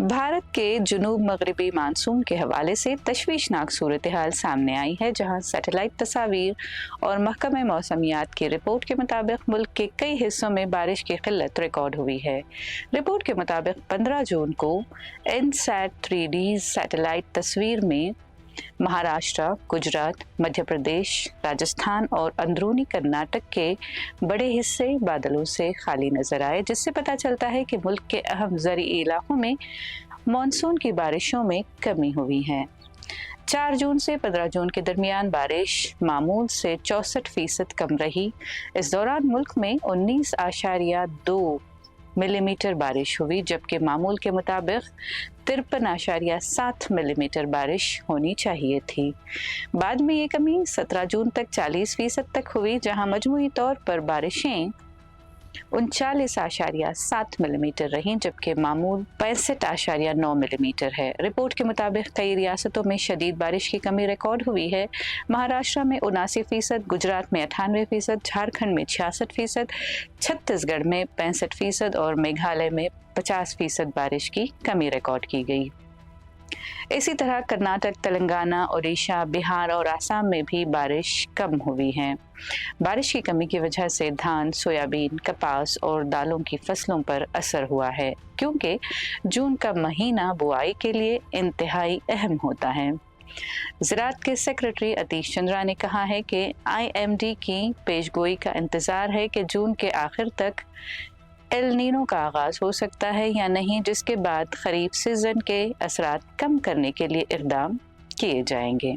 भारत के जुनूब मगरबी मानसून के हवाले से तशवीशनाक सूरत हाल सामने आई है, जहां सैटेलाइट तस्वीर और महकमे मौसमियात की रिपोर्ट के मुताबिक मुल्क के कई हिस्सों में बारिश की किल्लत रिकॉर्ड हुई है। रिपोर्ट के मुताबिक 15 जून को इनसैट 3D सैटेलाइट तस्वीर में महाराष्ट्र, गुजरात, मध्य प्रदेश, राजस्थान और अंदरूनी कर्नाटक के बड़े हिस्से बादलों से खाली नजर आए, जिससे पता चलता है कि मुल्क के अहम ज़रई इलाकों में मॉनसून की बारिशों में कमी हुई है। 4 जून से 15 जून के दरमियान बारिश मामूल से 64% कम रही। इस दौरान मुल्क में 19.2 मिलीमीटर बारिश हुई, जबकि मामूल के मुताबिक 53.7 मिलीमीटर बारिश होनी चाहिए थी। बाद में ये कमी 17 जून तक 40% तक हुई, जहां मजमूई तौर पर बारिशें 39.7 मिलीमीटर रहीं, जबकि मामूल 65.9 मिलीमीटर है। रिपोर्ट के मुताबिक कई रियासतों में शदीद बारिश की कमी रिकॉर्ड हुई है। महाराष्ट्र में 79%, गुजरात में 98%, झारखंड में 66%, छत्तीसगढ़ में 65% और मेघालय में 50% बारिश की कमी रिकॉर्ड की गई। इसी तरह कर्नाटक, तेलंगाना, ओडिशा, बिहार और आसाम में भी बारिश कम हुई है। बारिश की कमी की वजह से धान, सोयाबीन, कपास और दालों की फसलों पर असर हुआ है, क्योंकि जून का महीना बुआई के लिए इंतहाई अहम होता है। ज़राअत के सेक्रेटरी अतीश चंद्रा ने कहा है कि IMD की पेशगोई का इंतज़ार है कि जून के आखिर तक एल नीनो का आगाज हो सकता है या नहीं, जिसके बाद खरीफ सीजन के असरात कम करने के लिए इक़दाम किए जाएंगे।